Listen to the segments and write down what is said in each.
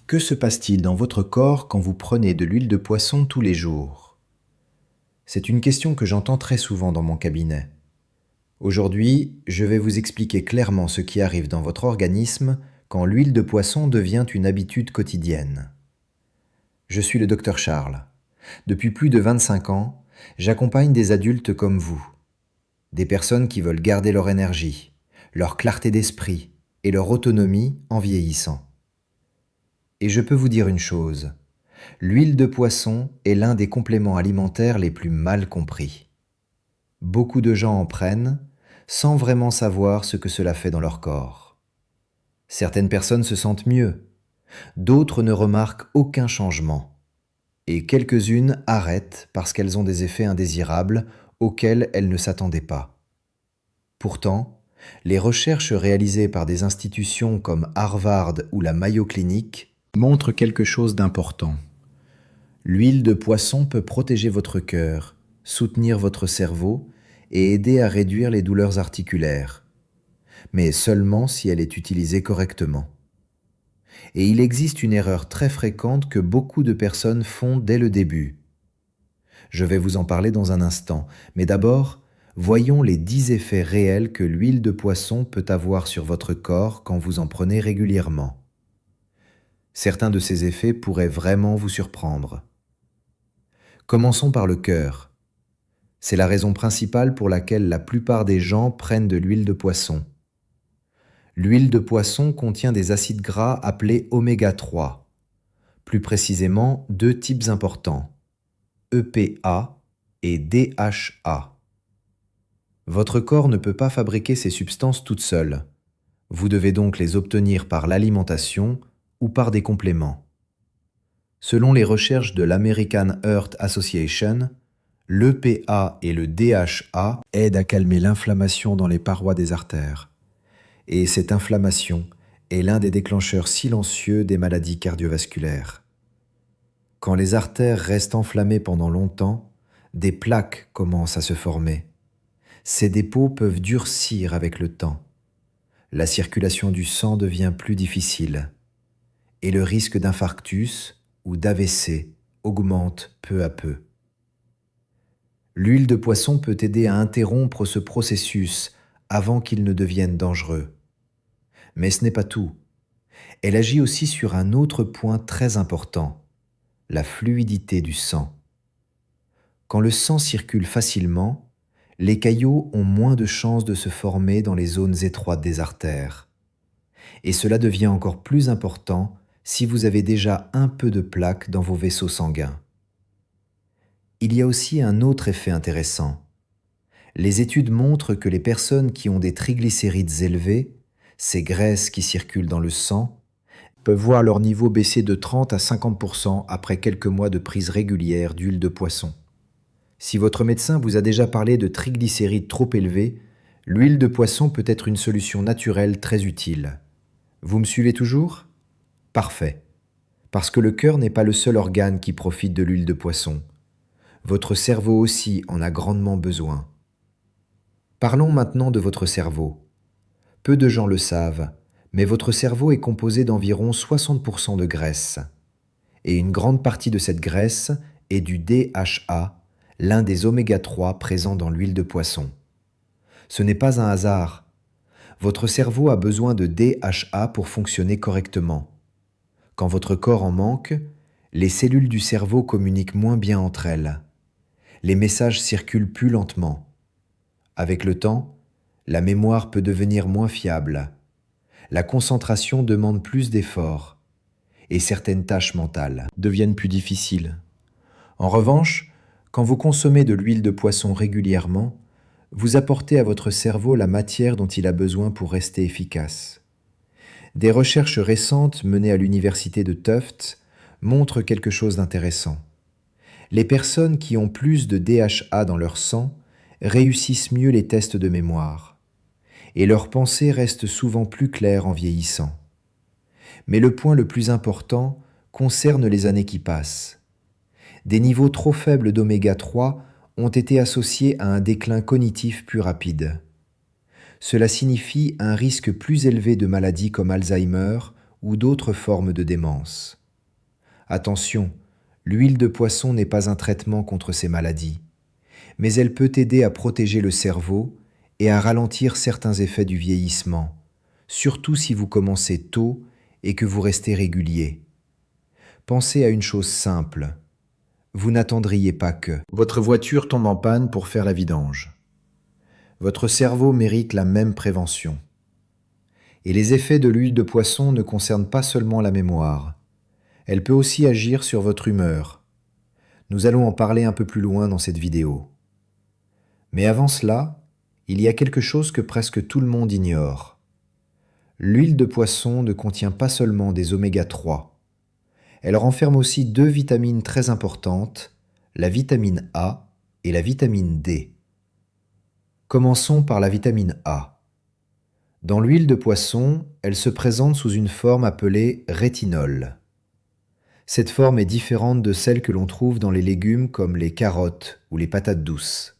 Que se passe-t-il dans votre corps quand vous prenez de l'huile de poisson tous les jours? C'est une question que j'entends très souvent dans mon cabinet. Aujourd'hui, je vais vous expliquer clairement ce qui arrive dans votre organisme quand l'huile de poisson devient une habitude quotidienne. Je suis le docteur Charles. Depuis plus de 25 ans, j'accompagne des adultes comme vous. Des personnes qui veulent garder leur énergie, leur clarté d'esprit et leur autonomie en vieillissant. Et je peux vous dire une chose, l'huile de poisson est l'un des compléments alimentaires les plus mal compris. Beaucoup de gens en prennent sans vraiment savoir ce que cela fait dans leur corps. Certaines personnes se sentent mieux, d'autres ne remarquent aucun changement, et quelques-unes arrêtent parce qu'elles ont des effets indésirables auxquels elles ne s'attendaient pas. Pourtant, les recherches réalisées par des institutions comme Harvard ou la Mayo Clinic montrent quelque chose d'important. L'huile de poisson peut protéger votre cœur, soutenir votre cerveau et aider à réduire les douleurs articulaires, mais seulement si elle est utilisée correctement. Et il existe une erreur très fréquente que beaucoup de personnes font dès le début. Je vais vous en parler dans un instant, mais d'abord, voyons les 10 effets réels que l'huile de poisson peut avoir sur votre corps quand vous en prenez régulièrement. Certains de ces effets pourraient vraiment vous surprendre. Commençons par le cœur. C'est la raison principale pour laquelle la plupart des gens prennent de l'huile de poisson. L'huile de poisson contient des acides gras appelés oméga 3, plus précisément deux types importants, EPA et DHA. Votre corps ne peut pas fabriquer ces substances toutes seules. Vous devez donc les obtenir par l'alimentation ou par des compléments. Selon les recherches de l'American Heart Association, l'EPA et le DHA aident à calmer l'inflammation dans les parois des artères. Et cette inflammation est l'un des déclencheurs silencieux des maladies cardiovasculaires. Quand les artères restent enflammées pendant longtemps, des plaques commencent à se former. Ces dépôts peuvent durcir avec le temps. La circulation du sang devient plus difficile. Et le risque d'infarctus ou d'AVC augmente peu à peu. L'huile de poisson peut aider à interrompre ce processus avant qu'il ne devienne dangereux. Mais ce n'est pas tout. Elle agit aussi sur un autre point très important, la fluidité du sang. Quand le sang circule facilement, les caillots ont moins de chances de se former dans les zones étroites des artères. Et cela devient encore plus important si vous avez déjà un peu de plaque dans vos vaisseaux sanguins. Il y a aussi un autre effet intéressant. Les études montrent que les personnes qui ont des triglycérides élevés, ces graisses qui circulent dans le sang, peuvent voir leur niveau baisser de 30 à 50% après quelques mois de prise régulière d'huile de poisson. Si votre médecin vous a déjà parlé de triglycérides trop élevés, l'huile de poisson peut être une solution naturelle très utile. Vous me suivez toujours ? Parfait. Parce que le cœur n'est pas le seul organe qui profite de l'huile de poisson. Votre cerveau aussi en a grandement besoin. Parlons maintenant de votre cerveau. Peu de gens le savent, mais votre cerveau est composé d'environ 60% de graisse. Et une grande partie de cette graisse est du DHA, l'un des oméga 3 présents dans l'huile de poisson. Ce n'est pas un hasard. Votre cerveau a besoin de DHA pour fonctionner correctement. Quand votre corps en manque, les cellules du cerveau communiquent moins bien entre elles. Les messages circulent plus lentement. Avec le temps, la mémoire peut devenir moins fiable. La concentration demande plus d'efforts et certaines tâches mentales deviennent plus difficiles. En revanche, quand vous consommez de l'huile de poisson régulièrement, vous apportez à votre cerveau la matière dont il a besoin pour rester efficace. Des recherches récentes menées à l'université de Tufts montrent quelque chose d'intéressant. Les personnes qui ont plus de DHA dans leur sang réussissent mieux les tests de mémoire, et leurs pensées restent souvent plus claires en vieillissant. Mais le point le plus important concerne les années qui passent. Des niveaux trop faibles d'oméga 3 ont été associés à un déclin cognitif plus rapide. Cela signifie un risque plus élevé de maladies comme Alzheimer ou d'autres formes de démence. Attention, l'huile de poisson n'est pas un traitement contre ces maladies, mais elle peut aider à protéger le cerveau et à ralentir certains effets du vieillissement, surtout si vous commencez tôt et que vous restez régulier. Pensez à une chose simple. Vous n'attendriez pas que votre voiture tombe en panne pour faire la vidange. Votre cerveau mérite la même prévention. Et les effets de l'huile de poisson ne concernent pas seulement la mémoire. Elle peut aussi agir sur votre humeur. Nous allons en parler un peu plus loin dans cette vidéo. Mais avant cela, il y a quelque chose que presque tout le monde ignore. L'huile de poisson ne contient pas seulement des oméga 3. Elle renferme aussi deux vitamines très importantes, la vitamine A et la vitamine D. Commençons par la vitamine A. Dans l'huile de poisson, elle se présente sous une forme appelée rétinol. Cette forme est différente de celle que l'on trouve dans les légumes comme les carottes ou les patates douces.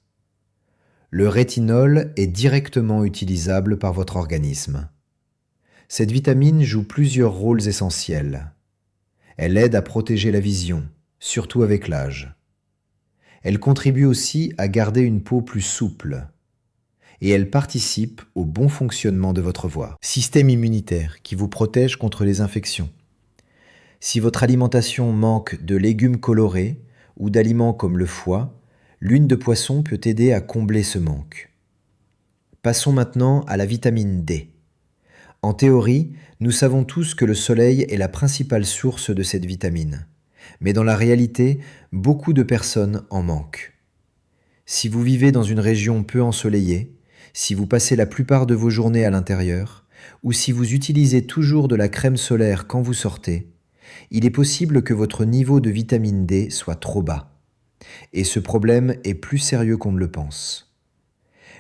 Le rétinol est directement utilisable par votre organisme. Cette vitamine joue plusieurs rôles essentiels. Elle aide à protéger la vision, surtout avec l'âge. Elle contribue aussi à garder une peau plus souple. Et elle participe au bon fonctionnement de votre voix. Système immunitaire qui vous protège contre les infections. Si votre alimentation manque de légumes colorés ou d'aliments comme le foie, l'huile de poisson peut aider à combler ce manque. Passons maintenant à la vitamine D. En théorie, nous savons tous que le soleil est la principale source de cette vitamine. Mais dans la réalité, beaucoup de personnes en manquent. Si vous vivez dans une région peu ensoleillée, si vous passez la plupart de vos journées à l'intérieur, ou si vous utilisez toujours de la crème solaire quand vous sortez, il est possible que votre niveau de vitamine D soit trop bas. Et ce problème est plus sérieux qu'on ne le pense.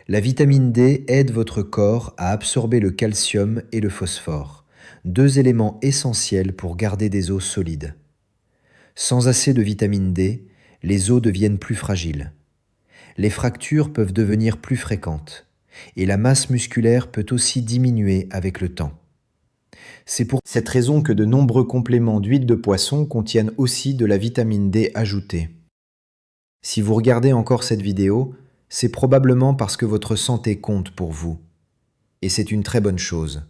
La vitamine D aide votre corps à absorber le calcium et le phosphore, deux éléments essentiels pour garder des os solides. Sans assez de vitamine D, les os deviennent plus fragiles. Les fractures peuvent devenir plus fréquentes et la masse musculaire peut aussi diminuer avec le temps. C'est pour cette raison que de nombreux compléments d'huile de poisson contiennent aussi de la vitamine D ajoutée. Si vous regardez encore cette vidéo, c'est probablement parce que votre santé compte pour vous. Et c'est une très bonne chose.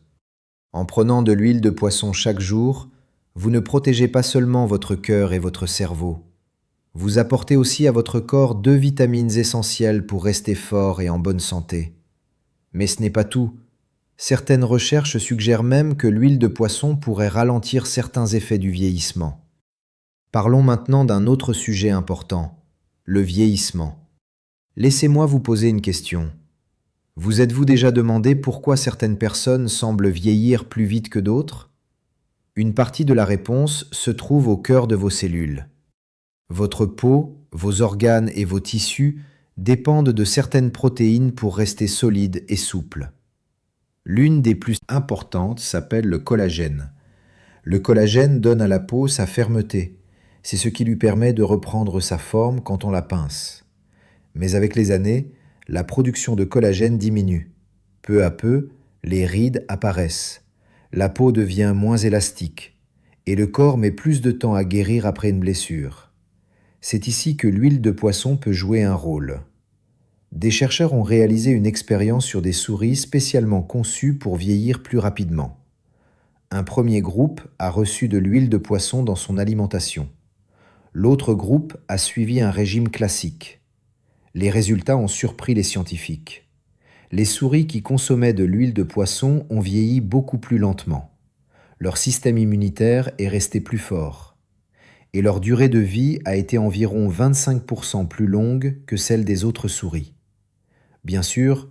En prenant de l'huile de poisson chaque jour, vous ne protégez pas seulement votre cœur et votre cerveau. Vous apportez aussi à votre corps deux vitamines essentielles pour rester fort et en bonne santé. Mais ce n'est pas tout. Certaines recherches suggèrent même que l'huile de poisson pourrait ralentir certains effets du vieillissement. Parlons maintenant d'un autre sujet important, le vieillissement. Laissez-moi vous poser une question. Vous êtes-vous déjà demandé pourquoi certaines personnes semblent vieillir plus vite que d'autres? Une partie de la réponse se trouve au cœur de vos cellules. Votre peau, vos organes et vos tissus dépendent de certaines protéines pour rester solides et souples. L'une des plus importantes s'appelle le collagène. Le collagène donne à la peau sa fermeté. C'est ce qui lui permet de reprendre sa forme quand on la pince. Mais avec les années, la production de collagène diminue. Peu à peu, les rides apparaissent. La peau devient moins élastique. Et le corps met plus de temps à guérir après une blessure. C'est ici que l'huile de poisson peut jouer un rôle. Des chercheurs ont réalisé une expérience sur des souris spécialement conçues pour vieillir plus rapidement. Un premier groupe a reçu de l'huile de poisson dans son alimentation. L'autre groupe a suivi un régime classique. Les résultats ont surpris les scientifiques. Les souris qui consommaient de l'huile de poisson ont vieilli beaucoup plus lentement. Leur système immunitaire est resté plus fort. Et leur durée de vie a été environ 25% plus longue que celle des autres souris. Bien sûr,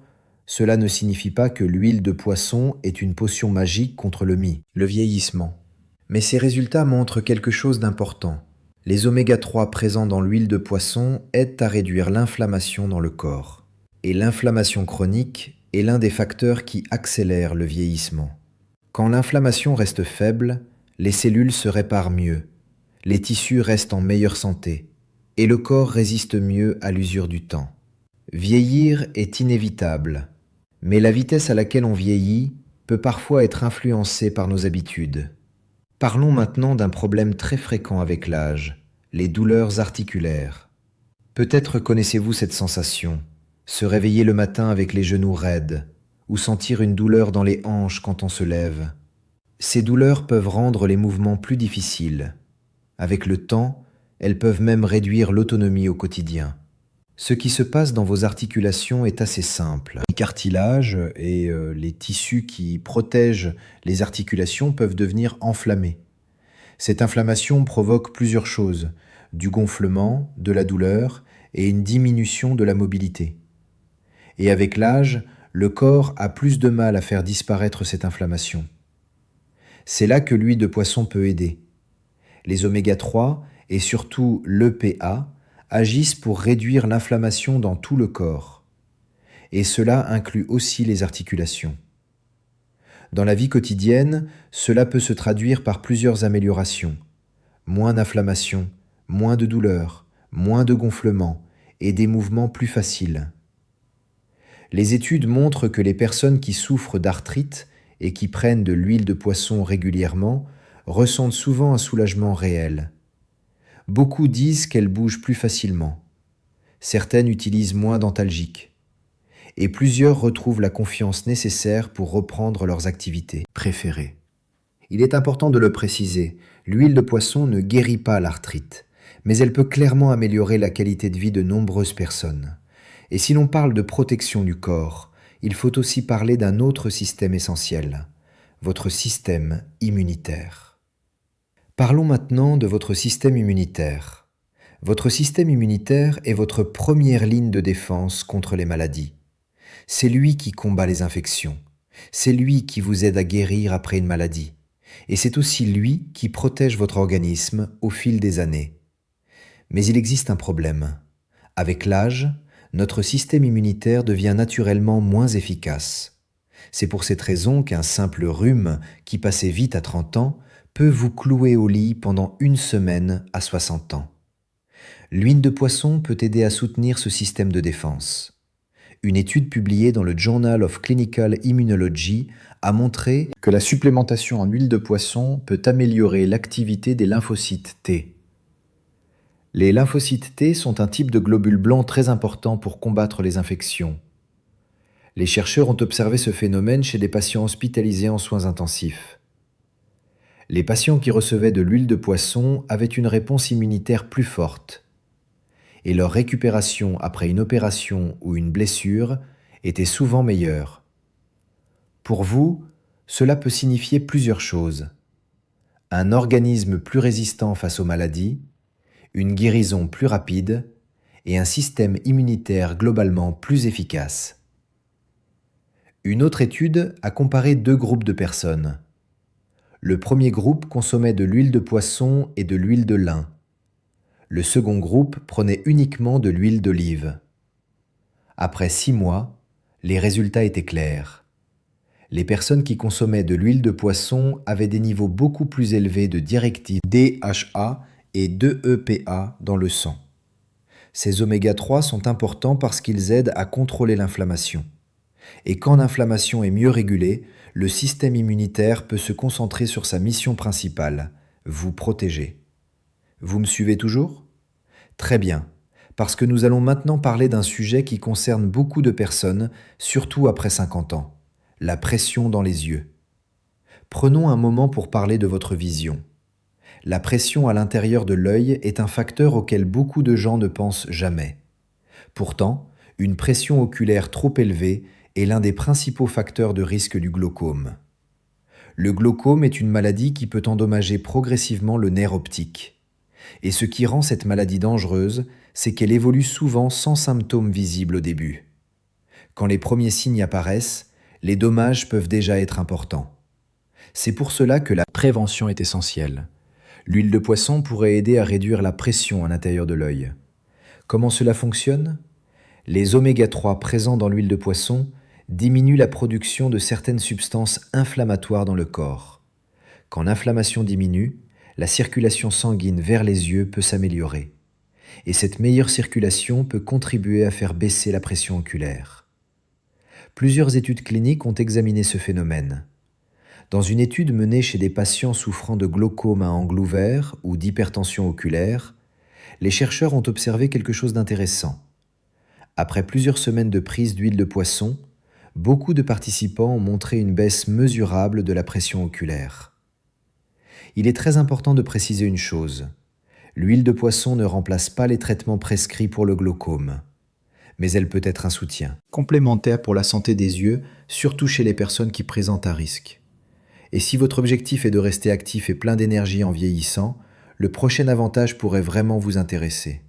cela ne signifie pas que l'huile de poisson est une potion magique contre le vieillissement. Mais ces résultats montrent quelque chose d'important. Les oméga 3 présents dans l'huile de poisson aident à réduire l'inflammation dans le corps. Et l'inflammation chronique est l'un des facteurs qui accélèrent le vieillissement. Quand l'inflammation reste faible, les cellules se réparent mieux, les tissus restent en meilleure santé, et le corps résiste mieux à l'usure du temps. Vieillir est inévitable, mais la vitesse à laquelle on vieillit peut parfois être influencée par nos habitudes. Parlons maintenant d'un problème très fréquent avec l'âge, les douleurs articulaires. Peut-être connaissez-vous cette sensation, se réveiller le matin avec les genoux raides, ou sentir une douleur dans les hanches quand on se lève. Ces douleurs peuvent rendre les mouvements plus difficiles. Avec le temps, elles peuvent même réduire l'autonomie au quotidien. Ce qui se passe dans vos articulations est assez simple. Les cartilages et les tissus qui protègent les articulations peuvent devenir enflammés. Cette inflammation provoque plusieurs choses, du gonflement, de la douleur et une diminution de la mobilité. Et avec l'âge, le corps a plus de mal à faire disparaître cette inflammation. C'est là que l'huile de poisson peut aider. Les oméga 3 et surtout l'EPA agissent pour réduire l'inflammation dans tout le corps. Et cela inclut aussi les articulations. Dans la vie quotidienne, cela peut se traduire par plusieurs améliorations. Moins d'inflammation, moins de douleur, moins de gonflement et des mouvements plus faciles. Les études montrent que les personnes qui souffrent d'arthrite et qui prennent de l'huile de poisson régulièrement ressentent souvent un soulagement réel. Beaucoup disent qu'elles bougent plus facilement. Certaines utilisent moins d'antalgiques. Et plusieurs retrouvent la confiance nécessaire pour reprendre leurs activités préférées. Il est important de le préciser, l'huile de poisson ne guérit pas l'arthrite, mais elle peut clairement améliorer la qualité de vie de nombreuses personnes. Et si l'on parle de protection du corps, il faut aussi parler d'un autre système essentiel, votre système immunitaire. Parlons maintenant de votre système immunitaire. Votre système immunitaire est votre première ligne de défense contre les maladies. C'est lui qui combat les infections. C'est lui qui vous aide à guérir après une maladie. Et c'est aussi lui qui protège votre organisme au fil des années. Mais il existe un problème. Avec l'âge, notre système immunitaire devient naturellement moins efficace. C'est pour cette raison qu'un simple rhume qui passait vite à 30 ans peut vous clouer au lit pendant une semaine à 60 ans. L'huile de poisson peut aider à soutenir ce système de défense. Une étude publiée dans le Journal of Clinical Immunology a montré que la supplémentation en huile de poisson peut améliorer l'activité des lymphocytes T. Les lymphocytes T sont un type de globules blancs très important pour combattre les infections. Les chercheurs ont observé ce phénomène chez des patients hospitalisés en soins intensifs. Les patients qui recevaient de l'huile de poisson avaient une réponse immunitaire plus forte, et leur récupération après une opération ou une blessure était souvent meilleure. Pour vous, cela peut signifier plusieurs choses. Un organisme plus résistant face aux maladies, une guérison plus rapide et un système immunitaire globalement plus efficace. Une autre étude a comparé deux groupes de personnes. Le premier groupe consommait de l'huile de poisson et de l'huile de lin. Le second groupe prenait uniquement de l'huile d'olive. Après 6 mois, les résultats étaient clairs. Les personnes qui consommaient de l'huile de poisson avaient des niveaux beaucoup plus élevés de directives DHA et d'EPA dans le sang. Ces oméga 3 sont importants parce qu'ils aident à contrôler l'inflammation. Et quand l'inflammation est mieux régulée, le système immunitaire peut se concentrer sur sa mission principale, vous protéger. Vous me suivez toujours ? Très bien, parce que nous allons maintenant parler d'un sujet qui concerne beaucoup de personnes, surtout après 50 ans, la pression dans les yeux. Prenons un moment pour parler de votre vision. La pression à l'intérieur de l'œil est un facteur auquel beaucoup de gens ne pensent jamais. Pourtant, une pression oculaire trop élevée est l'un des principaux facteurs de risque du glaucome. Le glaucome est une maladie qui peut endommager progressivement le nerf optique. Et ce qui rend cette maladie dangereuse, c'est qu'elle évolue souvent sans symptômes visibles au début. Quand les premiers signes apparaissent, les dommages peuvent déjà être importants. C'est pour cela que la prévention est essentielle. L'huile de poisson pourrait aider à réduire la pression à l'intérieur de l'œil. Comment cela fonctionne ? Les oméga 3 présents dans l'huile de poisson diminuent la production de certaines substances inflammatoires dans le corps. Quand l'inflammation diminue, la circulation sanguine vers les yeux peut s'améliorer. Et cette meilleure circulation peut contribuer à faire baisser la pression oculaire. Plusieurs études cliniques ont examiné ce phénomène. Dans une étude menée chez des patients souffrant de glaucome à angle ouvert ou d'hypertension oculaire, les chercheurs ont observé quelque chose d'intéressant. Après plusieurs semaines de prise d'huile de poisson, beaucoup de participants ont montré une baisse mesurable de la pression oculaire. Il est très important de préciser une chose. L'huile de poisson ne remplace pas les traitements prescrits pour le glaucome, mais elle peut être un soutien complémentaire pour la santé des yeux, surtout chez les personnes qui présentent un risque. Et si votre objectif est de rester actif et plein d'énergie en vieillissant, le prochain avantage pourrait vraiment vous intéresser.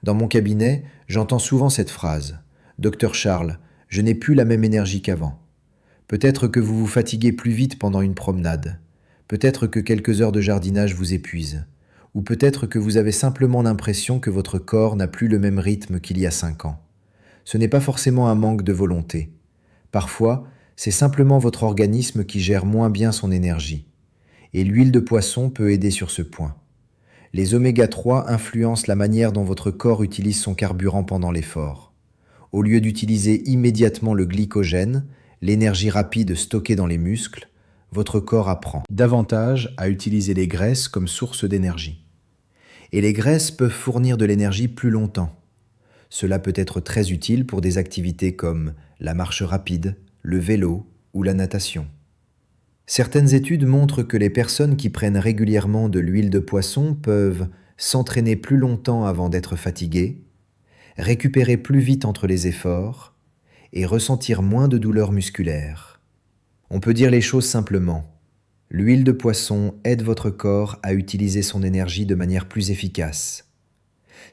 Dans mon cabinet, j'entends souvent cette phrase « Docteur Charles, je n'ai plus la même énergie qu'avant. Peut-être que vous vous fatiguez plus vite pendant une promenade. Peut-être que quelques heures de jardinage vous épuisent. Ou peut-être que vous avez simplement l'impression que votre corps n'a plus le même rythme qu'il y a 5 ans. Ce n'est pas forcément un manque de volonté. Parfois, c'est simplement votre organisme qui gère moins bien son énergie. Et l'huile de poisson peut aider sur ce point. Les oméga 3 influencent la manière dont votre corps utilise son carburant pendant l'effort. Au lieu d'utiliser immédiatement le glycogène, l'énergie rapide stockée dans les muscles, votre corps apprend davantage à utiliser les graisses comme source d'énergie. Et les graisses peuvent fournir de l'énergie plus longtemps. Cela peut être très utile pour des activités comme la marche rapide, le vélo ou la natation. Certaines études montrent que les personnes qui prennent régulièrement de l'huile de poisson peuvent s'entraîner plus longtemps avant d'être fatiguées, récupérer plus vite entre les efforts et ressentir moins de douleurs musculaires. On peut dire les choses simplement. L'huile de poisson aide votre corps à utiliser son énergie de manière plus efficace.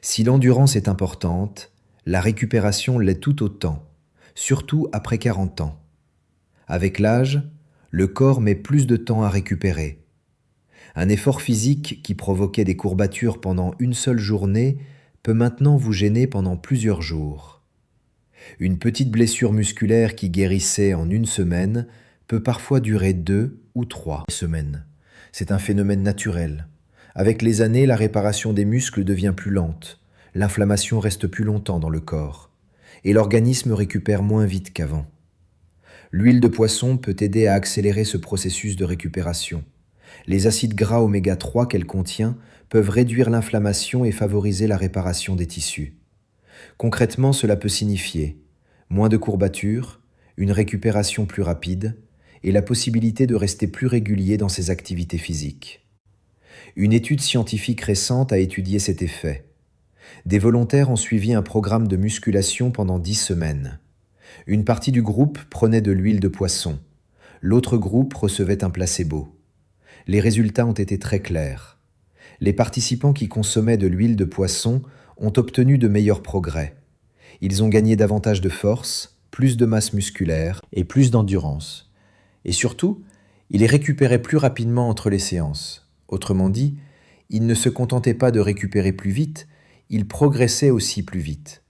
Si l'endurance est importante, la récupération l'est tout autant, surtout après 40 ans. Avec l'âge, le corps met plus de temps à récupérer. Un effort physique qui provoquait des courbatures pendant une seule journée peut maintenant vous gêner pendant plusieurs jours. Une petite blessure musculaire qui guérissait en une semaine peut parfois durer 2 ou 3 semaines. C'est un phénomène naturel. Avec les années, la réparation des muscles devient plus lente, l'inflammation reste plus longtemps dans le corps, et l'organisme récupère moins vite qu'avant. L'huile de poisson peut aider à accélérer ce processus de récupération. Les acides gras oméga 3 qu'elle contient peuvent réduire l'inflammation et favoriser la réparation des tissus. Concrètement, cela peut signifier moins de courbatures, une récupération plus rapide et la possibilité de rester plus régulier dans ses activités physiques. Une étude scientifique récente a étudié cet effet. Des volontaires ont suivi un programme de musculation pendant 10 semaines. Une partie du groupe prenait de l'huile de poisson. L'autre groupe recevait un placebo. Les résultats ont été très clairs. Les participants qui consommaient de l'huile de poisson ont obtenu de meilleurs progrès. Ils ont gagné davantage de force, plus de masse musculaire et plus d'endurance. Et surtout, ils les récupéraient plus rapidement entre les séances. Autrement dit, ils ne se contentaient pas de récupérer plus vite, ils progressaient aussi plus vite.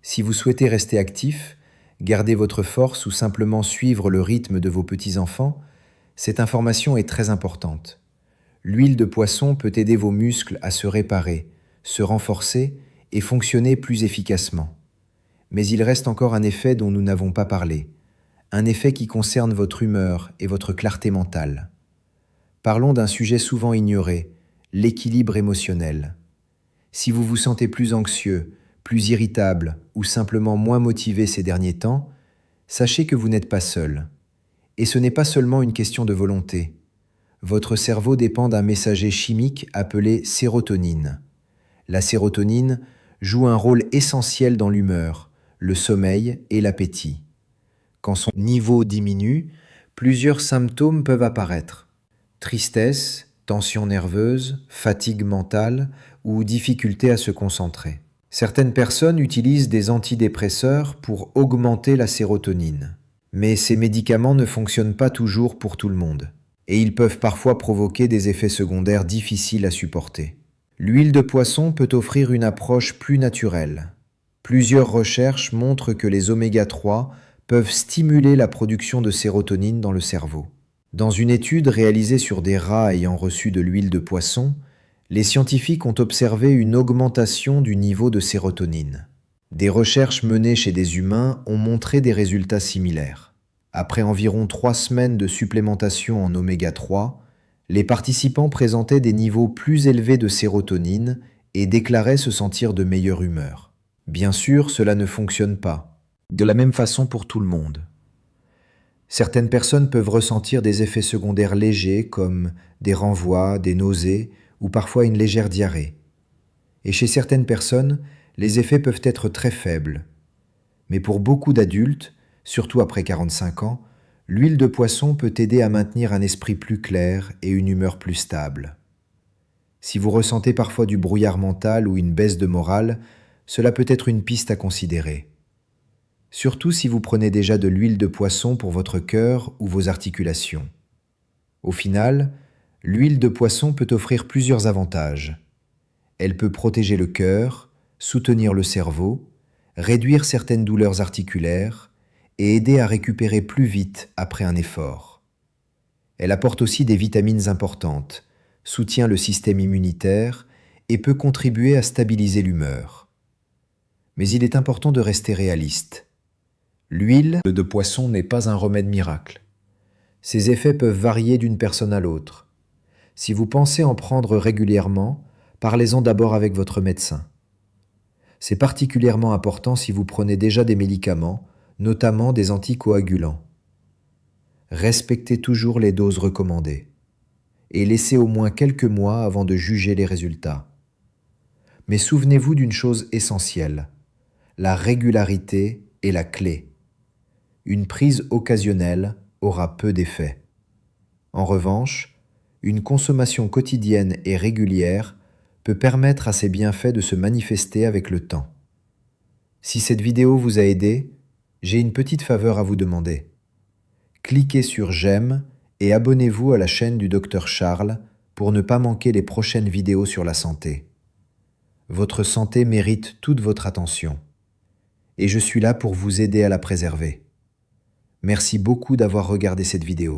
Si vous souhaitez rester actif, garder votre force ou simplement suivre le rythme de vos petits-enfants, cette information est très importante. L'huile de poisson peut aider vos muscles à se réparer, se renforcer et fonctionner plus efficacement. Mais il reste encore un effet dont nous n'avons pas parlé, un effet qui concerne votre humeur et votre clarté mentale. Parlons d'un sujet souvent ignoré, l'équilibre émotionnel. Si vous vous sentez plus anxieux, plus irritable ou simplement moins motivé ces derniers temps, sachez que vous n'êtes pas seul. Et ce n'est pas seulement une question de volonté. Votre cerveau dépend d'un messager chimique appelé sérotonine. La sérotonine joue un rôle essentiel dans l'humeur, le sommeil et l'appétit. Quand son niveau diminue, plusieurs symptômes peuvent apparaître. Tristesse, tension nerveuse, fatigue mentale ou difficulté à se concentrer. Certaines personnes utilisent des antidépresseurs pour augmenter la sérotonine. Mais ces médicaments ne fonctionnent pas toujours pour tout le monde. Et ils peuvent parfois provoquer des effets secondaires difficiles à supporter. L'huile de poisson peut offrir une approche plus naturelle. Plusieurs recherches montrent que les oméga 3 peuvent stimuler la production de sérotonine dans le cerveau. Dans une étude réalisée sur des rats ayant reçu de l'huile de poisson, les scientifiques ont observé une augmentation du niveau de sérotonine. Des recherches menées chez des humains ont montré des résultats similaires. Après environ 3 semaines de supplémentation en oméga 3, les participants présentaient des niveaux plus élevés de sérotonine et déclaraient se sentir de meilleure humeur. Bien sûr, cela ne fonctionne pas de la même façon pour tout le monde. Certaines personnes peuvent ressentir des effets secondaires légers comme des renvois, des nausées ou parfois une légère diarrhée. Et chez certaines personnes, les effets peuvent être très faibles. Mais pour beaucoup d'adultes, surtout après 45 ans, l'huile de poisson peut aider à maintenir un esprit plus clair et une humeur plus stable. Si vous ressentez parfois du brouillard mental ou une baisse de morale, cela peut être une piste à considérer. Surtout si vous prenez déjà de l'huile de poisson pour votre cœur ou vos articulations. Au final, l'huile de poisson peut offrir plusieurs avantages. Elle peut protéger le cœur, soutenir le cerveau, réduire certaines douleurs articulaires et aider à récupérer plus vite après un effort. Elle apporte aussi des vitamines importantes, soutient le système immunitaire et peut contribuer à stabiliser l'humeur. Mais il est important de rester réaliste. L'huile de poisson n'est pas un remède miracle. Ses effets peuvent varier d'une personne à l'autre. Si vous pensez en prendre régulièrement, parlez-en d'abord avec votre médecin. C'est particulièrement important si vous prenez déjà des médicaments, notamment des anticoagulants. Respectez toujours les doses recommandées et laissez au moins quelques mois avant de juger les résultats. Mais souvenez-vous d'une chose essentielle, la régularité est la clé. Une prise occasionnelle aura peu d'effet. En revanche, une consommation quotidienne et régulière peut permettre à ces bienfaits de se manifester avec le temps. Si cette vidéo vous a aidé, j'ai une petite faveur à vous demander. Cliquez sur j'aime et abonnez-vous à la chaîne du Dr Charles pour ne pas manquer les prochaines vidéos sur la santé. Votre santé mérite toute votre attention et je suis là pour vous aider à la préserver. Merci beaucoup d'avoir regardé cette vidéo.